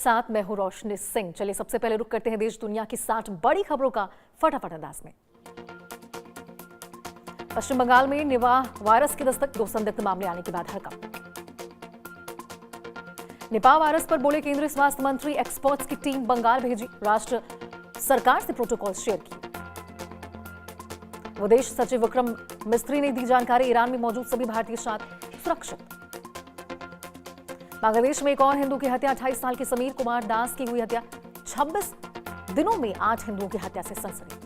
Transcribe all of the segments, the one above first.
साथ मैं हूं रोशनी सिंह। चलिए सबसे पहले रुक करते हैं देश दुनिया की 60 बड़ी खबरों का फटाफट अंदाज में। पश्चिम बंगाल में निपाह वायरस की दस्तक, 2 संदिग्ध मामले आने के बाद हड़कंप। निपाह वायरस पर बोले केंद्रीय स्वास्थ्य मंत्री, एक्सपर्ट्स की टीम बंगाल भेजी, राष्ट्र सरकार से प्रोटोकॉल शेयर किए। विदेश सचिव विक्रम मिस्त्री ने दी जानकारी, ईरान में मौजूद सभी भारतीय छात्र सुरक्षित। बांग्लादेश में एक और हिंदू की हत्या, 28 साल के समीर कुमार दास की हुई हत्या, 26 दिनों में 8 हिंदुओं की हत्या से सनसनी।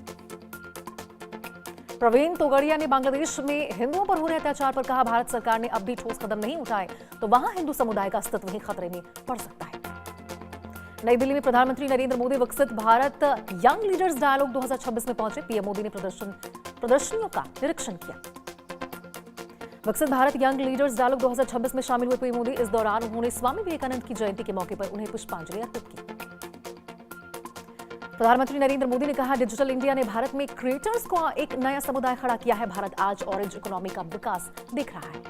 प्रवीण तोगड़िया ने बांग्लादेश में हिंदुओं पर हो रहे अत्याचार पर कहा, भारत सरकार ने अब भी ठोस कदम नहीं उठाए तो वहां हिंदू समुदाय का अस्तित्व ही खतरे में पड़ सकता है। नई दिल्ली में प्रधानमंत्री नरेंद्र मोदी विकसित भारत यंग लीडर्स डायलॉग 2026 में पहुंचे। पीएम मोदी ने प्रदर्शनियों का निरीक्षण किया। विकसित भारत यंग लीडर्स डायलॉग 2026 में शामिल हुए पीएम मोदी। इस दौरान उन्होंने स्वामी विवेकानंद की जयंती के मौके पर उन्हें पुष्पांजलि अर्पित की। प्रधानमंत्री नरेंद्र मोदी ने कहा, डिजिटल इंडिया ने भारत में क्रिएटर्स को एक नया समुदाय खड़ा किया है। भारत आज ऑरेंज इकोनॉमी का विकास देख रहा है।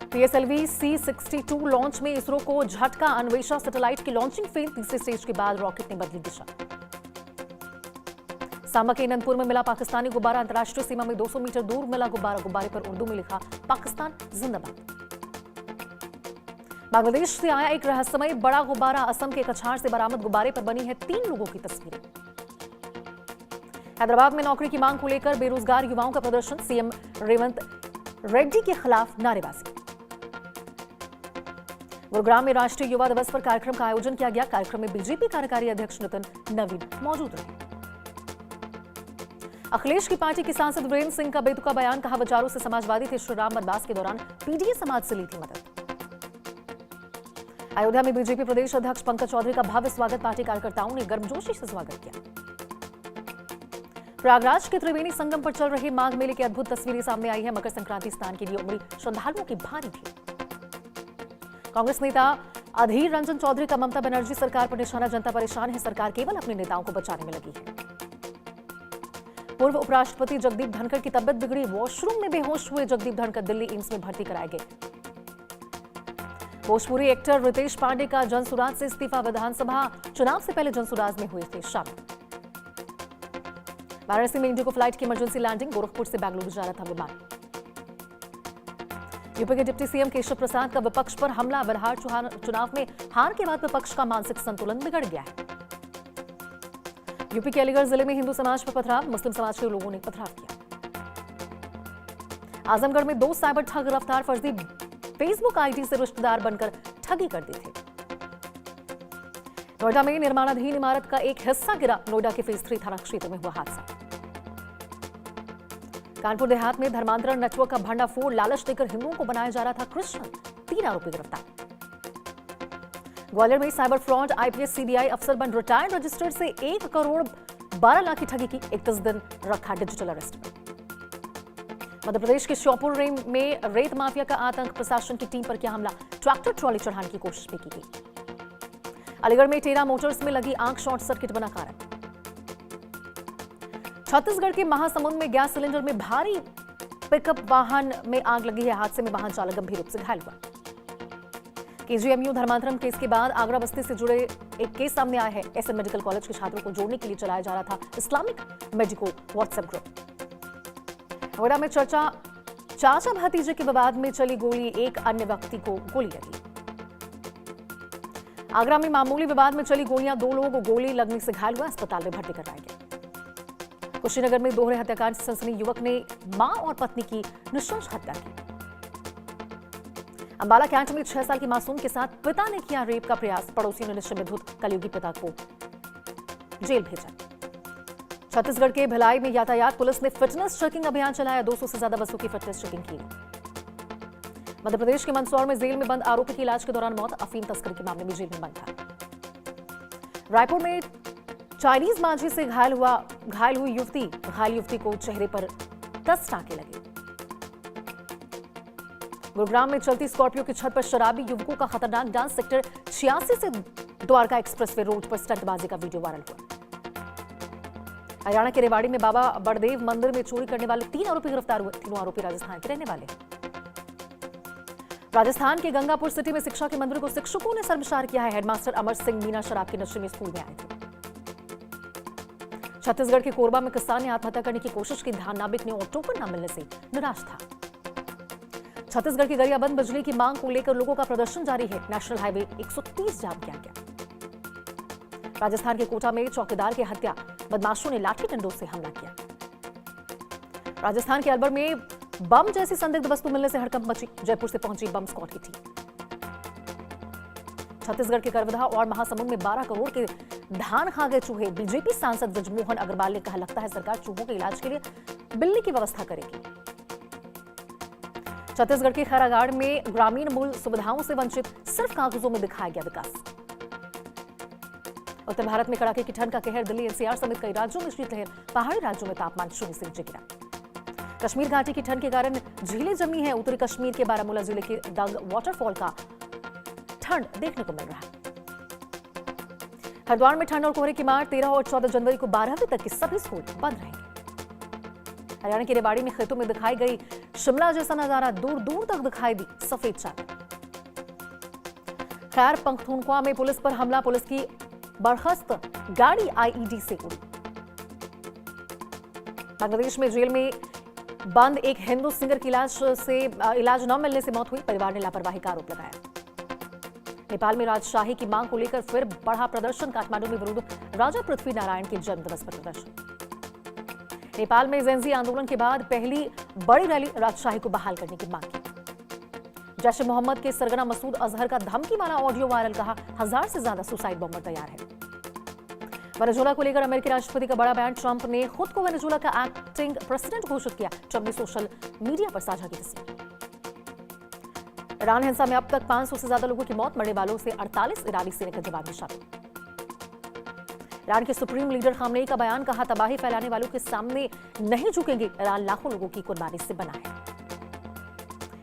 PSLV C-62 लॉन्च में इसरो को झटका, अन्वेषा सैटेलाइट की लॉन्चिंग फेल, तीसरे स्टेज के बाद रॉकेट ने बदली दिशा। सांबा के अनंतपुर में मिला पाकिस्तानी गुब्बारा, अंतर्राष्ट्रीय सीमा में 200 मीटर दूर मिला गुब्बारा, गुब्बारे पर उर्दू में लिखा, पाकिस्तान जिंदाबाद। बांग्लादेश से आया एक रहस्यमय बड़ा गुब्बारा, असम के कछार से बरामद गुब्बारे पर बनी है 3 लोगों की तस्वीरें। हैदराबाद में नौकरी की मांग को लेकर बेरोजगार युवाओं का प्रदर्शन, सीएम रेवंत रेड्डी के खिलाफ नारेबाजी। गुरुग्राम में राष्ट्रीय युवा दिवस पर कार्यक्रम का आयोजन किया गया। कार्यक्रम में बीजेपी कार्यकारी अध्यक्ष नितिन नवीन मौजूद रहे। अखिलेश की पार्टी के सांसद वीरेंद्र सिंह का बेतुका बयान, कहा विचारों से समाजवादी थे, श्रीराम बनवास के दौरान पीडीए समाज से ली थी मदद। अयोध्या में बीजेपी प्रदेश अध्यक्ष पंकज चौधरी का भव्य स्वागत, पार्टी कार्यकर्ताओं ने गर्मजोशी से स्वागत किया। प्रयागराज के त्रिवेणी संगम पर चल रहे माघ मेले की अद्भुत तस्वीरें सामने आई है। मकर संक्रांति स्नान के लिए उमड़ी श्रद्धालुओं की भारी भीड़। कांग्रेस नेता अधीर रंजन चौधरी का ममता बनर्जी सरकार पर निशाना, जनता परेशान है, सरकार केवल अपने नेताओं को बचाने में लगी है। पूर्व उपराष्ट्रपति जगदीप धनखड़ की तबियत बिगड़ी, वॉशरूम में बेहोश हुए जगदीप धनखड़ दिल्ली एम्स में भर्ती कराए गए। भोजपुरी एक्टर रितेश पांडे का जनसुराज से इस्तीफा, विधानसभा चुनाव से पहले जनसुराज में हुए थे शामिल। वाराणसी में इंडिगो फ्लाइट की इमरजेंसी लैंडिंग, गोरखपुर से बेंगलुरु जा रहा था विमान। यूपी के डिप्टी सीएम केशव प्रसाद का विपक्ष पर हमला, बिहार चुनाव में हार के बाद विपक्ष का मानसिक संतुलन बिगड़ गया है। यूपी के अलीगढ़ जिले में हिंदू समाज पर पथराव, मुस्लिम समाज के लोगों ने पथराव किया। आजमगढ़ में 2 साइबर ठग गिरफ्तार, फर्जी फेसबुक आईडी से रिश्तेदार बनकर ठगी करते थे। नोएडा में निर्माणाधीन इमारत का एक हिस्सा गिरा, नोएडा के फेज 3 थाना क्षेत्र में हुआ हादसा। कानपुर देहात में धर्मांतरण नेटवर्क का भंडाफोड़, लालच देकर हिंदुओं को बनाया जा रहा था कृष्ण, 3 आरोपी गिरफ्तार। ग्वालियर में साइबर फ्रॉड, आईपीएस सीबीआई अफसर बन रिटायर्ड रजिस्टर्ड से 1 करोड़ 12 लाख की ठगी की, 31 दिन रखा डिजिटल अरेस्ट में। मध्य प्रदेश के श्योपुर में रेत माफिया का आतंक, प्रशासन की टीम पर किया हमला, ट्रैक्टर ट्रॉली चढ़ाने की कोशिश भी की गई। अलीगढ़ में टेरा मोटर्स में लगी आग, शॉर्ट सर्किट बना कारण। छत्तीसगढ़ के महासमुंद में गैस सिलेंडर में भारी पिकअप वाहन में आग लगी है, हादसे में वाहन चालक गंभीर रूप से घायल हुआ। केजीएमयू धर्मांतरण केस के बाद आगरा बस्ती से जुड़े एक केस सामने आया है। एसएन मेडिकल कॉलेज के छात्रों को जोड़ने के लिए चलाया जा रहा था Islamic medico WhatsApp group. Noida में चर्चा, चाचा भतीजे के विवाद में चली गोली, एक अन्य व्यक्ति को गोली लगी। आगरा में मामूली विवाद में चली गोलियां, 2 लोग गोली लगने से घायल हुआ, अस्पताल में भर्ती करवाए गए। कुशीनगर में दोहरे हत्याकांड से सनसनी, युवक ने मां और पत्नी की नृशंस हत्या की। अंबाला कैंट में 6 साल की मासूम के साथ पिता ने किया रेप का प्रयास, पड़ोसियों ने निश्चय में धुत कलयुगी पिता को जेल भेजा। छत्तीसगढ़ के भिलाई में यातायात पुलिस ने फिटनेस चेकिंग अभियान चलाया, 200 से ज्यादा बसों की फिटनेस चेकिंग की। मध्य प्रदेश के मंदसौर में जेल में बंद आरोपी की इलाज के दौरान मौत, अफीम तस्करी के मामले में जेल में बंद था। रायपुर में चाइनीज मांझी से घायल हुई युवती, घायल युवती को चेहरे पर 10 टांके लगे। गुरुग्राम में चलती स्कॉर्पियो की छत पर शराबी युवकों का खतरनाक डांस, सेक्टर 86 से द्वारका एक्सप्रेसवे रोड पर स्टंटबाजी का वीडियो वायरल हुआ। हरियाणा के रेवाड़ी में बाबा बड़देव मंदिर में चोरी करने वाले 3 आरोपी गिरफ्तार हुए, तीनों आरोपी राजस्थान के रहने वाले हैं। राजस्थान के गंगापुर सिटी में शिक्षा के मंदिर को शिक्षकों ने शर्मसार किया है। हेडमास्टर अमर सिंह मीना शराब के नशे में स्कूल में आए थे। छत्तीसगढ़ के कोरबा में किसान ने आत्महत्या करने की कोशिश की। धान ना बिकने और टोकन न मिलने से निराश था। छत्तीसगढ़ की गरियाबंद बिजली की मांग को लेकर लोगों का प्रदर्शन जारी है। नेशनल हाईवे 130 जाम किया गया। राजस्थान के कोटा में चौकीदार की हत्या, बदमाशों ने लाठी डंडों से हमला किया। राजस्थान के अलवर में बम जैसी संदिग्ध वस्तु मिलने से हड़कंप मची। जयपुर से पहुंची बम स्क्वाड की टीम। छत्तीसगढ़ के करवधा और महासमुंद में 12 करोड़ के धान खा गए चूहे। बीजेपी सांसद ब्रजमोहन अग्रवाल ने कहा, लगता है सरकार चूहों के इलाज के लिए बिल्ली की व्यवस्था करेगी। छत्तीसगढ़ के खैरागाड़ में ग्रामीण मूल सुविधाओं से वंचित, सिर्फ कागजों में दिखाया गया विकास। उत्तर भारत में कड़ाके की ठंड का कहर। दिल्ली एनसीआर समेत कई राज्यों में शीतलहर। पहाड़ी राज्यों में तापमान 0 से नीचे गिरा। कश्मीर घाटी की ठंड के कारण झीलें जमी है। उत्तरी कश्मीर के बारामूला जिले के डंग वाटरफॉल का ठंड देखने को मिल रहा है। हरिद्वार में ठंड और कोहरे की मार। 13 और 14 जनवरी को 12वीं तक के सभी स्कूल बंद रहेंगे। हरियाणा के रेवाड़ी में खेतों में दिखाई गई शिमला जैसा नजारा। दूर दूर तक दिखाई दी सफेद चादर। खैर पख्तूनख्वा में पुलिस पर हमला। पुलिस की बर्खास्त गाड़ी आईईडी से उड़ी। बांग्लादेश में जेल में बंद एक हिंदू सिंगर की इलाज न मिलने से मौत हुई। परिवार ने लापरवाही का आरोप लगाया। नेपाल में राजशाही की मांग को लेकर फिर बढ़ा प्रदर्शन। काठमांडू में विरुद्ध राजा पृथ्वी नारायण के जन्मदिवस पर प्रदर्शन। नेपाल में जेनजी आंदोलन के बाद पहली बड़ी रैली। राजशाही को बहाल करने की मांग की। जैश ए मोहम्मद के सरगना मसूद अजहर का धमकी वाला ऑडियो वायरल। कहा, 1000 से ज्यादा सुसाइड बॉम्बर तैयार है। वेनेजुएला को लेकर अमेरिकी राष्ट्रपति का बड़ा बयान। ट्रंप ने खुद को वेनेजुएला का एक्टिंग प्रेसिडेंट घोषित किया। ट्रंप ने सोशल मीडिया पर साझा की तस्वीर। ईरान हिंसा में अब तक 500 से ज्यादा लोगों की मौत। मरने वालों से 48 ईरानी सैनिक का जवाबी शामिल। ईरान के सुप्रीम लीडर खामनेई का बयान। कहा, तबाही फैलाने वालों के सामने नहीं झुकेंगे। ईरान लाखों लोगों की कुर्बानी से बना है।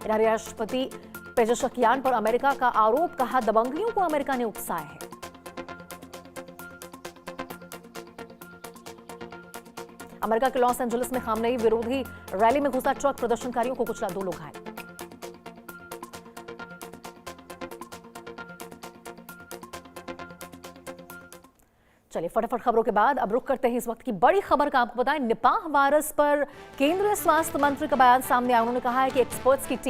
ईरानी राष्ट्रपति पेजेशकियान पर अमेरिका का आरोप। कहा, दबंगियों को अमेरिका ने उकसाया है। अमेरिका के लॉस एंजलिस में खामनेई विरोधी रैली में घुसा ट्रक। प्रदर्शनकारियों को कुचला, 2 लोग घायल। चलिए फटाफट खबरों के बाद अब रुक करते हैं इस वक्त की बड़ी खबर का। आपको बताएं, निपाह वायरस पर केंद्रीय स्वास्थ्य मंत्री का बयान सामने आया। उन्होंने कहा है कि एक्सपर्ट्स की टीम